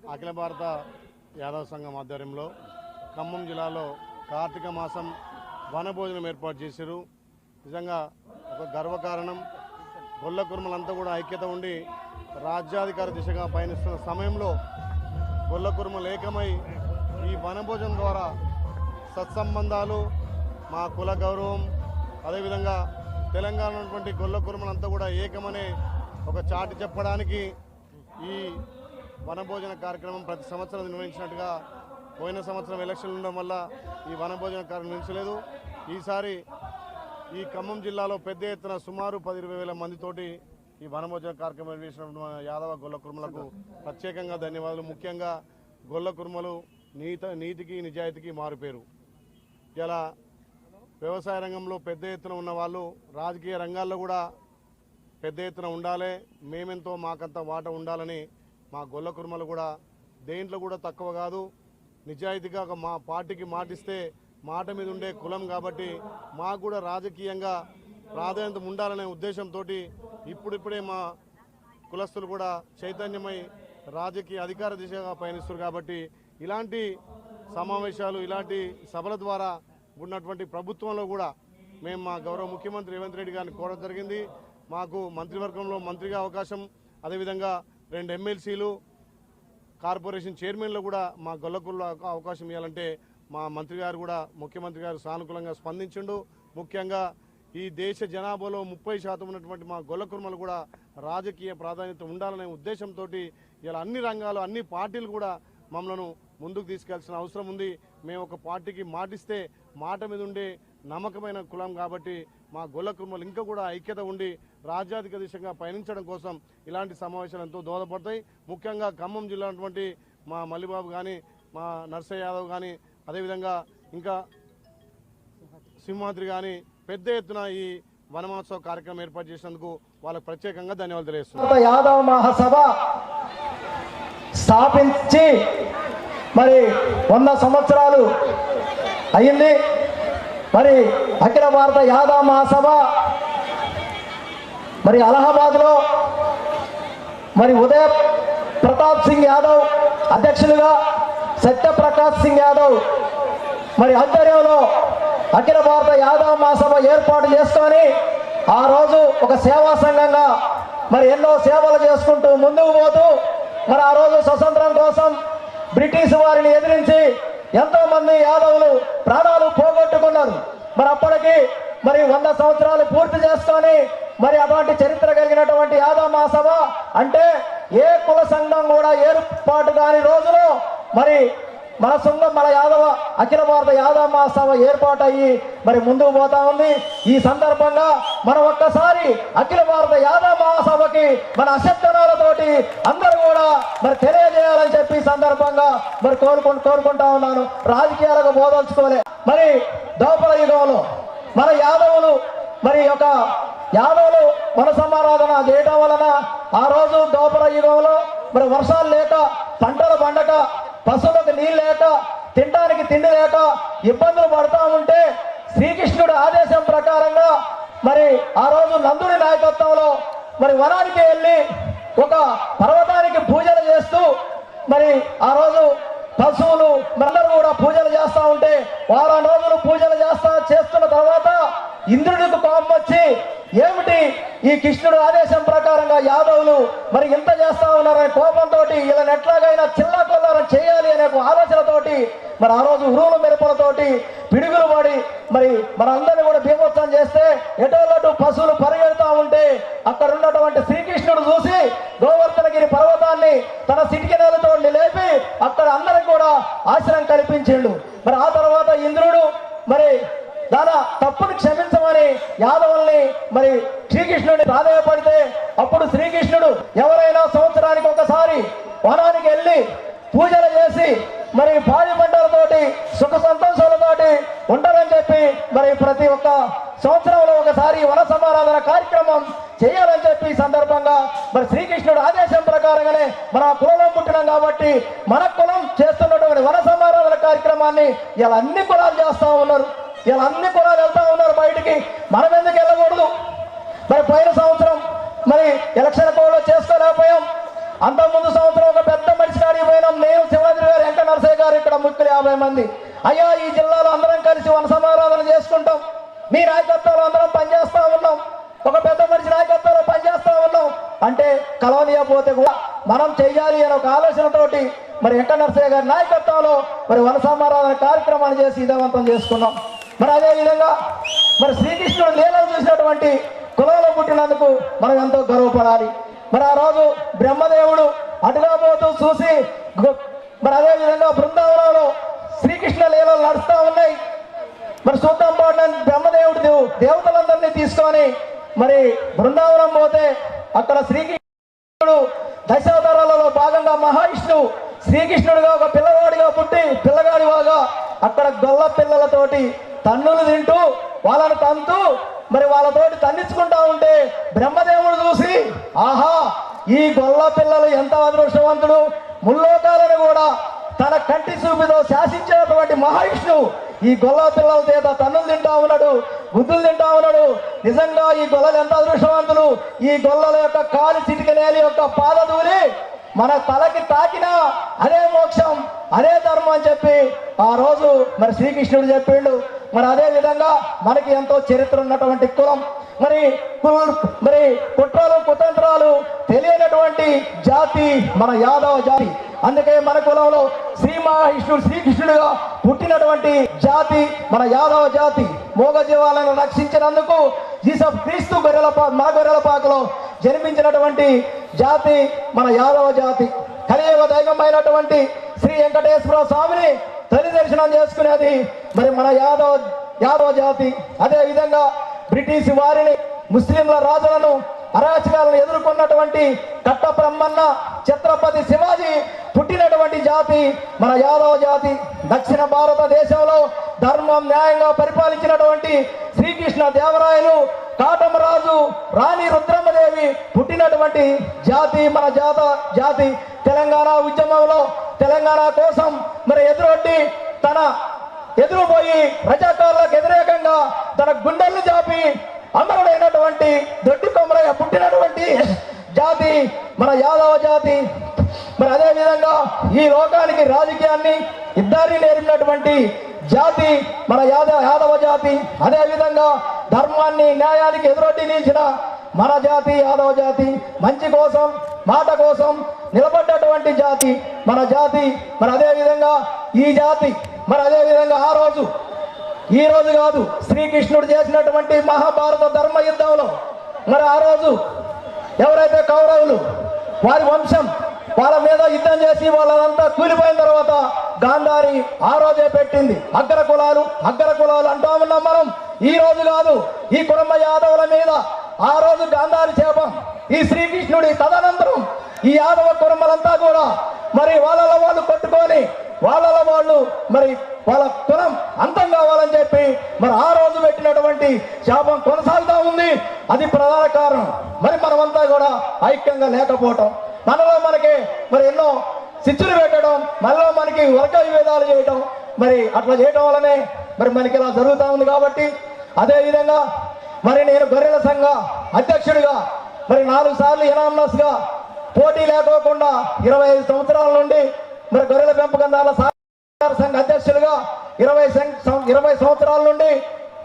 అఖిల భారత యాదవ సంఘం ఆధ్వర్యంలో ఖమ్మం జిల్లాలో కార్తీక మాసం వనభోజనం ఏర్పాటు చేశారు. నిజంగా ఒక గర్వకారణం. గొల్ల కుర్మలంతా కూడా ఐక్యత ఉండి రాజ్యాధికార దిశగా పయనిస్తున్న సమయంలో గొల్ల కుర్మలు ఏకమై ఈ వనభోజనం ద్వారా సత్సంబంధాలు, మా కుల గౌరవం, అదేవిధంగా తెలంగాణ ఉన్నటువంటి గొల్ల కుర్మలంతా కూడా ఏకమనే ఒక చాటి చెప్పడానికి ఈ వనభోజన కార్యక్రమం ప్రతి సంవత్సరం నిర్వహించినట్టుగా పోయిన సంవత్సరం ఎలక్షన్లు ఉండడం వల్ల ఈ వనభోజన కార్యక్రమం నిర్వహించలేదు. ఈసారి ఈ ఖమ్మం జిల్లాలో పెద్ద ఎత్తున సుమారు 10-20 వేల మందితోటి ఈ వనభోజన కార్యక్రమం నిర్వహించిన యాదవ గొల్ల కుర్మలకు ప్రత్యేకంగా ధన్యవాదాలు. ముఖ్యంగా గొల్ల కుర్మలు నీతికి నిజాయితీకి మారుపేరు. ఇలా వ్యవసాయ రంగంలో పెద్ద ఎత్తున ఉన్న వాళ్ళు రాజకీయ రంగాల్లో కూడా పెద్ద ఎత్తున ఉండాలి, మేమెంతో మాకంత వాట ఉండాలని మా గొల్ల కుర్మలు కూడా దేంట్లో కూడా తక్కువ కాదు. నిజాయితీగా మా పార్టీకి మాటిస్తే మాట మీద ఉండే కులం కాబట్టి మాకు కూడా రాజకీయంగా ప్రాధాన్యత ఉండాలనే ఉద్దేశంతో ఇప్పుడిప్పుడే మా కులస్తులు కూడా చైతన్యమై రాజకీయ అధికార దిశగా పయనిస్తారు. కాబట్టి ఇలాంటి సమావేశాలు, ఇలాంటి సభల ద్వారా ఉన్నటువంటి ప్రభుత్వంలో కూడా మేము మా గౌరవ ముఖ్యమంత్రి రేవంత్ రెడ్డి గారిని కోరడం జరిగింది. మాకు మంత్రివర్గంలో మంత్రిగా అవకాశం, అదేవిధంగా 2 ఎమ్మెల్సీలు, కార్పొరేషన్ చైర్మన్లు కూడా మా గొల్లకుల్లో అవకాశం ఇవ్వాలంటే మా మంత్రి గారు కూడా, ముఖ్యమంత్రి గారు సానుకూలంగా స్పందించిండు. ముఖ్యంగా ఈ దేశ జనాభాలో 30% ఉన్నటువంటి మా గొల్ల కుర్మలు కూడా రాజకీయ ప్రాధాన్యత ఉండాలనే ఉద్దేశంతో ఇలా అన్ని రంగాలు, అన్ని పార్టీలు కూడా మమ్మల్ని ముందుకు తీసుకెళ్లాల్సిన అవసరం ఉంది. మేము ఒక పార్టీకి మాటిస్తే మాట మీద ఉండే నమ్మకమైన కులం కాబట్టి మా గొల్ల కుర్మలు ఇంకా కూడా ఐక్యత ఉండి రాజ్యాధిక దిశగా పయనించడం కోసం ఇలాంటి సమావేశాలు ఎంతో దోహదపడతాయి. ముఖ్యంగా ఖమ్మం జిల్లా ఉన్నటువంటి మా మల్లిబాబు కానీ, మా నర్సయ్య యాదవ్ కానీ, అదేవిధంగా ఇంకా సింహాద్రి కానీ పెద్ద ఎత్తున ఈ వనమహోత్సవ కార్యక్రమం ఏర్పాటు చేసినందుకు వాళ్ళకు ప్రత్యేకంగా ధన్యవాదాలు తెలియజేస్తున్నాను. యాదవ్ మహాసభ స్థాపించి మరి 100 సంవత్సరాలు అయింది. మరి అఖిల భారత యాదవ్ మహాసభ మరి అలహాబాద్లో మరి ఉదయ ప్రతాప్ సింగ్ యాదవ్ అధ్యక్షులుగా, సత్యప్రకాష్ సింగ్ యాదవ్ మరి ఆధ్వర్యంలో అఖిల భారత యాదవ్ మహాసభ ఏర్పాటు చేసుకొని ఆ రోజు ఒక సేవా సంఘంగా మరి ఎన్నో సేవలు చేసుకుంటూ ముందుకు పోతూ మరి ఆ రోజు స్వతంత్రం కోసం బ్రిటిష్ వారిని ఎదిరించి ఎంతో మంది యాదవులు ప్రాణాలు పోగొట్టుకున్నారు. మరి అప్పటికి మరి 100 సంవత్సరాలు పూర్తి చేసుకొని మరి అటువంటి చరిత్ర కలిగినటువంటి యాదవ్ మహాసభ అంటే ఏ కుల సంఘం కూడా ఏర్పాటు కాని రోజులో మరి మన సంఘం, మన యాదవ అఖిల భారత యాదవ్ మహాసభ ఏర్పాటు అయ్యి మరి ముందుకు పోతా ఉంది. ఈ సందర్భంగా మనం ఒక్కసారి అఖిల భారత యాదవ్ మహాసభకి మన అశక్తనాలతోటి అందరూ కూడా మరి తెలియజేయాలని చెప్పి సందర్భంగా మరి కోరుకుంటా ఉన్నాను. రాజకీయాలకు బోధించుకోలే. మరి దోపల యుగంలో మన యాదవులు మరి ఒక యాదవులు వన సమారాధన చేయడం వలన ఆ రోజు దోపల యుగంలో మరి వర్షాలు లేక, పంటలు పండక, పశువులకు నీళ్ళు లేక, తినడానికి తిండి లేక ఇబ్బందులు పడతా ఉంటే శ్రీకృష్ణుడి ఆదేశం ప్రకారంగా మరి ఆ రోజు నందుడి నాయకత్వంలో మరి వనానికి వెళ్ళి ఒక పర్వతానికి పూజలు చేస్తూ మరి ఆ రోజు పశువులు అందరూ కూడా పూజలు చేస్తూ ఉంటే వారం రోజులు పూజలు చేస్తున్న తర్వాత ఇంద్రుడికి కోపం వచ్చి ఏమిటి ఈ కృష్ణుడు ఆదేశం ప్రకారంగా యాదవులు మరి ఇంత చేస్తా ఉన్నారనే కోపంతో వీళ్ళని ఎట్లాగైనా చిల్లా కొల్లారం చేయాలి అనే ఆలోచనతోటి మరి ఆ రోజు ఉరువులు మెరుపులతోటి పిడుగులు పడి మరి మనందరినీ కూడా బీభత్సం చేస్తే ఎటోలటు పశువులు పరిగెడుతూ ఉంటే అక్కడ ఉన్నటువంటి శ్రీకృష్ణుడు చూసి గోవర్ధనగిరి పర్వతాన్ని తన సిటికినలతో లేపి అక్కడ అందరికి కూడా ఆశ్రయం కల్పించిండు. మరి ఆ తర్వాత ఇంద్రుడు మరి దాని తప్పును క్షమించమని యాదవుల్ని మరి శ్రీకృష్ణుడిని ప్రాధాన్యపడితే అప్పుడు శ్రీకృష్ణుడు ఎవరైనా సంవత్సరానికి ఒకసారి వనానికి వెళ్ళి పూజలు చేసి మరి పాడి పంటలతోటి సుఖ సంతోషాలతోటి ఉంటారని చెప్పి మరి ప్రతి ఒక్క సంవత్సరంలో ఒకసారి వన సమారాధన కార్యక్రమం చేయాలని చెప్పి సందర్భంగా మరి శ్రీకృష్ణుడు ఆదేశం ప్రకారంగానే మన కులంలో పుట్టినాం కాబట్టి మన కులం చేస్తున్నటువంటి వన సమారాధన కార్యక్రమాన్ని ఇలా అన్ని కులాలు చేస్తూ ఉన్నారు. ఇలా అన్ని కులాలు వెళ్తా ఉన్నారు బయటికి. మనం ఎందుకు వెళ్ళకూడదు? మరి పోయిన సంవత్సరం మరి ఎలక్షన్ కోడ్లో చేసుకోలేకపోయాం. అంతకుముందు సంవత్సరం ఒక పెద్ద మనిషి కాడికి పోయినాం, యువకులు 50 మంది. అయ్యా ఈ జిల్లాలో అందరం కలిసి వన సమారాధన చేసుకుంటాం, మీ నాయకత్వంలో అందరం పనిచేస్తా ఉన్నాం, ఒక పెద్ద మనిషి నాయకత్వంలో పనిచేస్తా ఉన్నాం అంటే కలవనీయపోతే కూడా మనం చెయ్యాలి అనే ఒక ఆలోచనతోటి మరి వెంకట నరసయ్య గారి నాయకత్వంలో మరి వన సమారాధన కార్యక్రమాన్ని చేసి విజయవంతం చేసుకున్నాం. మరి అదేవిధంగా మరి శ్రీకృష్ణుడు లీలలు చూసినటువంటి కులంలో పుట్టినందుకు మనం ఎంతో గర్వపడాలి. మరి ఆ రోజు బ్రహ్మదేవుడు అటుగా పోతూ చూసి మరి అదేవిధంగా బృందావనంలో శ్రీకృష్ణ లీలలు నడుస్తూ ఉన్నాయి. మరి చూద్దాం పాడని బ్రహ్మదేవుడు దేవతలందరినీ తీసుకొని మరి బృందావనం పోతే అక్కడ శ్రీకృష్ణుడు దశావతారాలలో భాగంగా మహావిష్ణువు శ్రీకృష్ణుడిగా ఒక పిల్లవాడిగా పుట్టి పిల్లగాడివాగా అక్కడ గొల్ల పిల్లలతోటి తన్నులు తింటూ వాళ్ళని తంతూ మరి వాళ్ళతోటి తన్నించుకుంటా ఉంటే బ్రహ్మదేవుడు చూసి ఆహా ఈ గొల్ల పిల్లలు ఎంత అదృష్టవంతుడు, ముల్లోకాలను కూడా తన కంటి చూపుతో శాసించేటువంటి మహావిష్ణువు ఈ గొల్ల పిల్లల చేత తన్నులు తింటా ఉన్నాడు, బుద్ధులు తింటా ఉన్నాడు. నిజంగా ఈ గొల్లలు ఎంత అదృష్టవంతులు, ఈ గొల్లల యొక్క కాలి చిటికనేలి యొక్క పాదధూళి మన తలకి తాకినా అదే మోక్షం, అదే ధర్మం అని చెప్పి ఆ రోజు మరి శ్రీకృష్ణుడు చెప్పిండు. మరి అదే విధంగా మనకి ఎంతో చరిత్ర ఉన్నటువంటి కులం, మరి కుట్రలు కుతంత్రాలు తెలియనటువంటి జాతి మన యాదవ జాతి. అందుకే మన కులంలో శ్రీకృష్ణుడిగా పుట్టినటువంటి జాతి మన యాదవ జాతి. మోగ జీవాలను రక్షించినందుకు క్రీస్తు మన గొర్రెలపాకలో జన్మించినటువంటి జాతి మన యాదవ జాతి. కలియుగ దైవమైనటువంటి శ్రీ వెంకటేశ్వర స్వామిని తల్లి దర్శనం చేసుకునేది మరి మన యాదవ జాతి. అదే విధంగా బ్రిటిష్ వారిని, ముస్లింల రాజులను, అరాచకాలను ఎదుర్కొన్నటువంటి కట్టబ్రహ్మన్న, ఛత్రపతి శివాజీ పుట్టినటువంటి జాతి మన యాదవ జాతి. దక్షిణ భారతదేశంలో ధర్మం న్యాయంగా పరిపాలించినటువంటి శ్రీకృష్ణ దేవరాయలు, కాటమరాజు, రాణి రుద్రమ్మదేవి పుట్టినటువంటి జాతి మన జాతి. తెలంగాణ ఉద్యమంలో తెలంగాణ కోసం మరి ఎదురుపోయి రజాకారులకు వ్యతిరేకంగా తన గుండెల్ని చాపి అమరుడైనటువంటి దొడ్డి కొమరయ్య పుట్టినటువంటి జాతి మన యాదవ జాతి. మరి అదే విధంగా ఈ లోకానికి రాజకీయాన్ని ఇద్దరిని నేర్పినటువంటి జాతి మన యాదవ జాతి. అదే విధంగా ధర్మాన్ని న్యాయానికి ఎదురొడ్డి నిలిచిన మన జాతి యాదవ జాతి. మంచి కోసం మాట కోసం నిలబడ్డటువంటి జాతి మన జాతి. మరి అదే విధంగా ఈ జాతి మరి అదే విధంగా ఈ రోజు కాదు, శ్రీకృష్ణుడు చేసినటువంటి మహాభారత ధర్మ యుద్ధంలో మరి ఆ రోజు ఎవరైతే కౌరవులు వారి వంశం వాళ్ళ మీద యుద్ధం చేసి వాళ్ళంతా కూలిపోయిన తర్వాత గాంధారి ఆ రోజే పెట్టింది అగ్ర కులాలు అంటా ఉన్నాం మనం. ఈ రోజు కాదు, ఈ కుటుంబ యాదవుల మీద ఆ రోజు గాంధారి శాపం. ఈ శ్రీకృష్ణుడి తదనంతరం ఈ యాదవ కుటుంబాలంతా కూడా మరి వాళ్ళలో వాళ్ళు కొట్టుకొని వాళ్ళలో వాళ్ళు మరి వాళ్ళ కులం అంతం కావాలని చెప్పి మరి ఆ రోజు పెట్టినటువంటి శాపం కొనసాగుతూ ఉంది. అది ప్రధాన కారణం. మరి మనమంతా కూడా ఐక్యంగా లేకపోవటం, మనలో మనకి మరి ఎన్నో శిక్షలు పెట్టడం, మనలో మనకి వర్గ విభేదాలు చేయటం, మరి అట్లా చేయటం వల్లనే మరి మనకి ఇలా జరుగుతూ ఉంది. కాబట్టి అదే విధంగా మరి నేను గొర్రెల సంఘ అధ్యక్షుడిగా మరి 4 సార్లు ఎనామనస్ గా పోటీ లేకోకుండా 25 సంవత్సరాల నుండి మరి గొర్రెల పెంపకందారుల సహకార సంఘ అధ్యక్షులుగా 20 సంవత్సరాల నుండి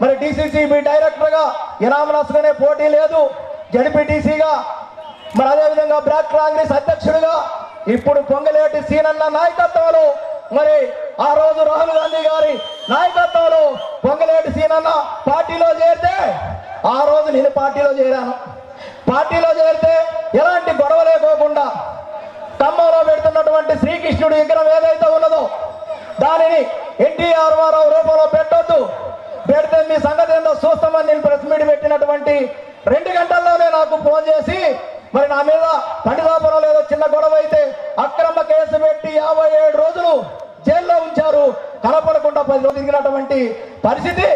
మరి డిసిసిబి డైరెక్టర్ గా ఎనామనస్ గానే పోటీ లేదు, జడ్పీటీసీగా మరి అదేవిధంగా బ్లాక్ కాంగ్రెస్ అధ్యక్షుడిగా ఇప్పుడు పొంగలేటి సీనన్న నాయకత్వంలో మరి ఆ రోజు రాహుల్ గాంధీ గారి నాయకత్వంలో పొంగలేటి సీనన్న పార్టీలో చేరితే ఆ రోజు నేను పార్టీలో చేరాను. పార్టీలో చేరితే ఎలాంటి గొడవ లేకోకుండా ఖమ్మంలో పెడుతున్నటువంటి శ్రీకృష్ణుడి విగ్రహం ఏదైతే ఉన్నదో దానిని ఎన్టీఆర్ రావు రూపంలో పెట్టొద్దు, పెడితే మీ సంగతి ఏందో చూస్తామని నేను ప్రెస్ మీట్ పెట్టినటువంటి 2 గంటల్లోనే నాకు ఫోన్ చేసి మరి నా మీద పండితాపురం లేదో చిన్న గొడవ అయితే అక్రమ కేసు పెట్టి 57 రోజులు జైల్లో ఉంచారు. కనపడకుండా 10 రోజులు తిరిగినటువంటి పరిస్థితి.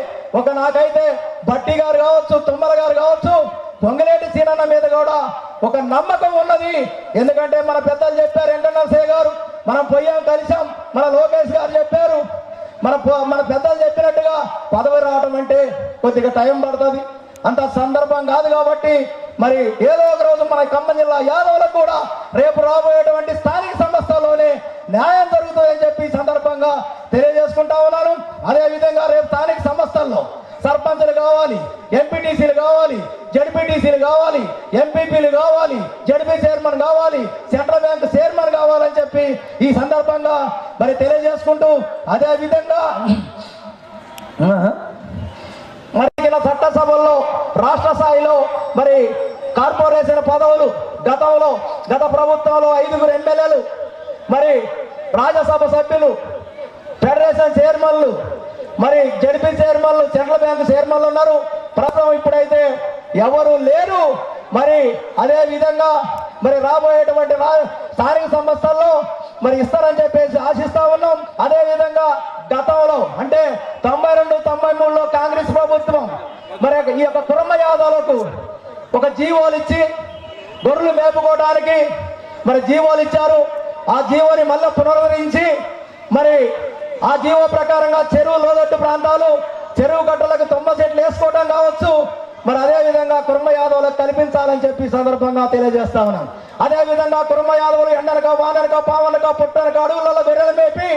నాకైతే భట్టి గారు కావచ్చు, తుమ్మల గారు కావచ్చు, పొంగలేటి సీనన్న మీద కూడా ఒక నమ్మకం ఉన్నది. ఎందుకంటే మన పెద్దలు చెప్పారు, వెంకటనరసయ్య గారు, మనం పోయాం కలిసాం, మన లోకేష్ గారు చెప్పారు, మన పెద్దలు చెప్పినట్టుగా పదవి రావడం అంటే కొద్దిగా టైం పడుతుంది, అంత సందర్భం కాదు. కాబట్టి మరి ఏదో ఒక రోజు మన ఖమ్మం జిల్లా యాదవులకు కూడా రేపు రాబోయేటువంటి స్థానిక సంస్థల్లోనే న్యాయం జరుగుతుందని చెప్పి సందర్భంగా తెలియజేసుకుంటా ఉన్నాను. అదేవిధంగా రేపు స్థానిక సంస్థల్లో సర్పంచులు కావాలి, ఎంపీటీసీలు కావాలి, జడ్పీటీసీలు కావాలి, ఎంపీపీలు కావాలి, జడ్పీ చైర్మన్ కావాలి, సెంట్రల్ బ్యాంక్ చైర్మన్ కావాలని చెప్పి ఈ సందర్భంగా మరి తెలియజేసుకుంటూ, అదేవిధంగా మరి చట్టసభల్లో రాష్ట్ర స్థాయిలో మరి కార్పొరేషన్ పదవులు గత ప్రభుత్వంలో 5 ఎమ్మెల్యేలు, మరి రాజ్యసభ సభ్యులు, ఫెడరేషన్ చైర్మన్లు, మరి జడ్పీ చైర్మన్లు, సెంట్రల్ బ్యాంక్ చైర్మన్లు ఉన్నారు. ప్రస్తుతం ఇప్పుడైతే ఎవరు లేరు. మరి అదే విధంగా మరి రాబోయేటువంటి స్థానిక సంస్థల్లో మరి ఇస్తారని చెప్పేసి ఆశిస్తా ఉన్నాం. అదే విధంగా గతంలో అంటే 92, 93లో కాంగ్రెస్ ప్రభుత్వం మరి ఈ యొక్క కుర్మ యాదవులకు ఒక జీవోలు ఇచ్చి గొర్రెలు మేపుకోవడానికి మరి జీవోలు ఇచ్చారు. ఆ జీవోని మళ్ళీ పునరుద్ధరించి మరి ఆ జీవో ప్రకారంగా చెరువు లోదట్టు ప్రాంతాలు, చెరువు గట్టులకు తుమ్మ చెట్లు వేసుకోవడం కావచ్చు. మరి అదే విధంగా కుర్మ యాదవులకు కల్పించాలని చెప్పి సందర్భంగా తెలియజేస్తా ఉన్నాం. అదే విధంగా కుర్మ యాదవులు ఎండనక వాననక పావనక పుట్టనక అడవులలో గొర్రెలు మేపి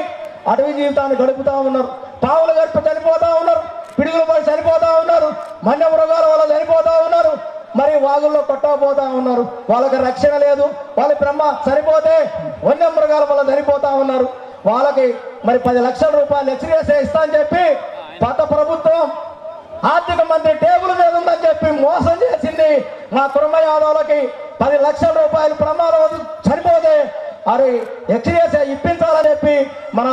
అడవి జీవితాన్ని గడుపుతా ఉన్నారు. పావులు గడిపి చనిపోతా ఉన్నారు, పిడుగులు పడి చనిపోతా ఉన్నారు, వన్య మృగాల వల్ల చనిపోతా ఉన్నారు, మరి వాగుల్లో కొట్టకపోతా ఉన్నారు. వాళ్ళకి రక్షణ లేదు. వాళ్ళ బ్రహ్మ చనిపోతే వన్య మృగాల వల్ల చనిపోతా ఉన్నారు. వాళ్ళకి మరి 10 లక్షల రూపాయలు ఎక్స్గ్రేస్ ఇస్తా అని చెప్పి గత ప్రభుత్వం ఆర్థిక మంత్రి టేబుల్ మీద ఉందని చెప్పి మోసం చేసింది. మా కుర్మ యాదవులకి 10 లక్షల రూపాయలు ప్రమాదం చనిపోతే అది ఎక్స్గ్రేస్ ఇప్పించాలని చెప్పి మన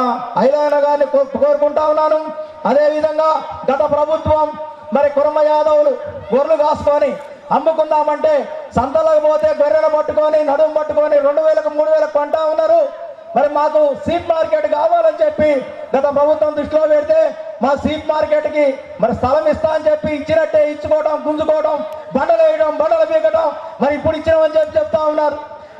ఐలయ్య గారిని కోరుకుంటా ఉన్నాను. అదేవిధంగా గత ప్రభుత్వం మరి కుర్మ యాదవులు గొర్రెలు కాసుకొని అమ్ముకుందామంటే సంతలకు పోతే గొర్రెలు పట్టుకొని నడుము పట్టుకొని 2000కు 3000కు కొంటా ఉన్నారు. మరి మాకు సీప్ మార్కెట్ కావాలని చెప్పి గత ప్రభుత్వం దృష్టిలో పెడితే మా సీప్ మార్కెట్కి మరి స్థలం ఇస్తా అని చెప్పి ఇచ్చినట్టే ఇచ్చుకోవడం, గుంజుకోవడం, బండలు వేయడం, బండలు పీకడం, మరి ఇప్పుడు ఇచ్చినామని చెప్పి చెప్తా ఉన్నారు.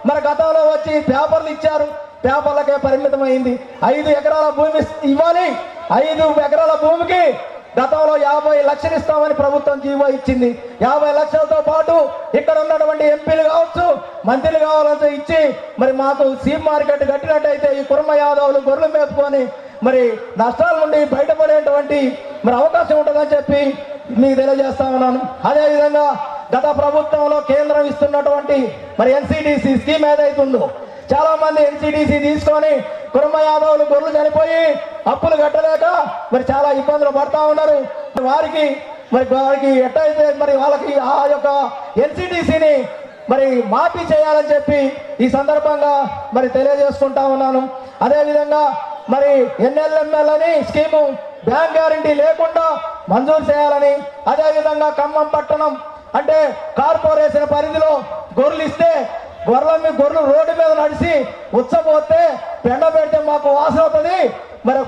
మరి గతంలో వచ్చి పేపర్లు ఇచ్చారు, పేపర్లకే పరిమితం అయింది. 5 ఎకరాల భూమి ఇవ్వాలి. 5 ఎకరాల భూమికి గతంలో 50 లక్షలు ఇస్తామని ప్రభుత్వం జీవో ఇచ్చింది. 50 లక్షలతో పాటు ఇక్కడ ఉన్నటువంటి ఎంపీలు కావచ్చు, మంత్రులు కావాలంటే ఇచ్చి మరి మాకు సీప్ మార్కెట్ కట్టినట్టయితే ఈ కుర్మ యాదవులు గొర్రెలు మేపుకొని మరి నష్టాల నుండి బయటపడేటువంటి మరి అవకాశం ఉంటుందని చెప్పి మీకు తెలియజేస్తా ఉన్నాను. అదేవిధంగా గత ప్రభుత్వంలో కేంద్రం ఇస్తున్నటువంటి మరి ఎన్సిడిసి స్కీమ్ ఏదైతుందో చాలా మంది ఎన్సిడిసి తీసుకొని కుర్మ యాదవులు గొర్రెలు చనిపోయి అప్పులు కట్టలేక మరి చాలా ఇబ్బందులు పడతా ఉన్నారు. వారికి ఎట్టయితే మరి వాళ్ళకి ఆ యొక్క ఎన్సిడిసిని మరి మాఫీ చేయాలని చెప్పి ఈ సందర్భంగా మరి తెలియజేసుకుంటా ఉన్నాను. అదేవిధంగా మరి ఎన్ఎల్ఎంఎల్ అని స్కీము బ్యాంక్ గ్యారంటీ లేకుండా మంజూరు చేయాలని, అదేవిధంగా ఖమ్మం పట్టణం అంటే కార్పొరేషన్ పరిధిలో గొర్రెలు ఇస్తే గొర్రెలు రోడ్డు మీద నడిచి ఉచ్చపోతే పెండ పెడితే మాకు వాసన అవుతుంది. మరి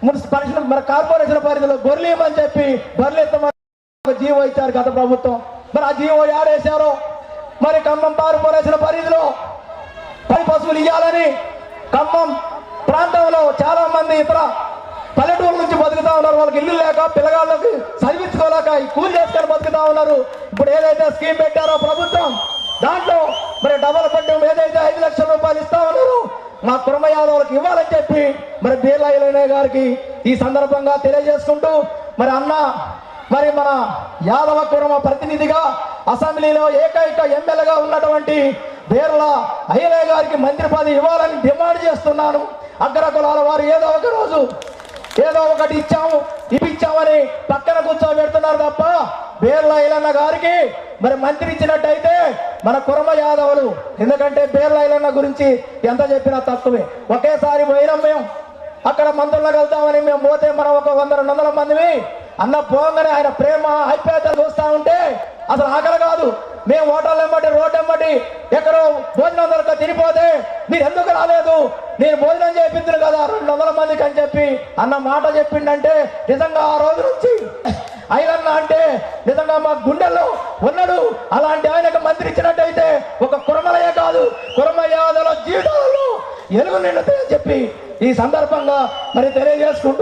మున్సిపల్ మరి కార్పొరేషన్ పరిధిలో గొర్రెలు ఇవ్వమని చెప్పి గొర్రెలు ఎత్తమని జీవో ఇచ్చారు గత ప్రభుత్వం. మరి ఆ జీవో యాడేశారో మరి ఖమ్మం కార్పొరేషన్ పరిధిలో 10 పశువులు ఇవ్వాలని ఖమ్మం ప్రాంతంలో చాలా మంది ఇతర పల్లెటూరు నుంచి బతుకుతా ఉన్నారు. వాళ్ళకి ఇల్లు లేక పిల్లగాళ్ళకి చదివించుకోలేక కూలి చేసుకొని బతుకుతా ఉన్నారు. ఇప్పుడు ఏదైతే స్కీమ్ పెట్టారో ప్రభుత్వం దాంట్లో మరి డబల్ బెడ్రూమ్ ఏదైతే 5 లక్షల రూపాయలు ఇస్తా ఉన్నారు మా కుర్మ యాదవులకు ఇవ్వాలని చెప్పి మరి బీర్లా ఐలయ్య గారికి ఈ సందర్భంగా తెలియజేసుకుంటూ మరి అన్న మరి మన యాదవ కుర్మ ప్రతినిధిగా అసెంబ్లీలో ఏకైక ఎమ్మెల్యేగా ఉన్నటువంటి బీర్లా ఐలయ్య గారికి మంత్రి పదవి ఇవ్వాలని డిమాండ్ చేస్తున్నాను. అగ్రకులాల వారు ఏదో ఒక రోజు ఏదో ఒకటి ఇప్పించామని పక్కన కూర్చోబెడుతున్నారు తప్ప బీర్లా ఐలయ్య గారికి మరి మంత్రి ఇచ్చినట్టయితే మన కుర్మ యాదవులు, ఎందుకంటే బీర్లా ఐలయ్య గురించి ఎంత చెప్పినా తక్కువే. ఒకేసారి పోయినాం మేము, అక్కడ మంత్రులకు వెళ్తామని మేము పోతే మనం ఒక 100-200 మందివి అన్న పోగానే ఆయన ప్రేమ ఐప్యాయతలు చూస్తా ఉంటే అసలు ఆకలి కాదు. మేము హోటల్ ఎమ్మటి రోడ్డు ఎమ్మటి ఎక్కడో భోజనం దొరక తినిపోతే మీరు ఎందుకు రాలేదు, నేను భోజనం చేయించాను కదా 200 మందికి అని చెప్పి అన్న మాట చెప్పిండంటే నిజంగా ఆ రోజు నుంచి ఐలన్న అంటే నిజంగా మా గుండెల్లో ఉన్నాడు. అలాంటి ఆయనకు మంత్రి ఇచ్చినట్టయితే ఒక కుర్మలయే కాదు కుర్మ యాదవుల జీవితాలలో ఎలుగు నిండుతాయని చెప్పి ఈ సందర్భంగా మరి తెలియజేసుకుంటూ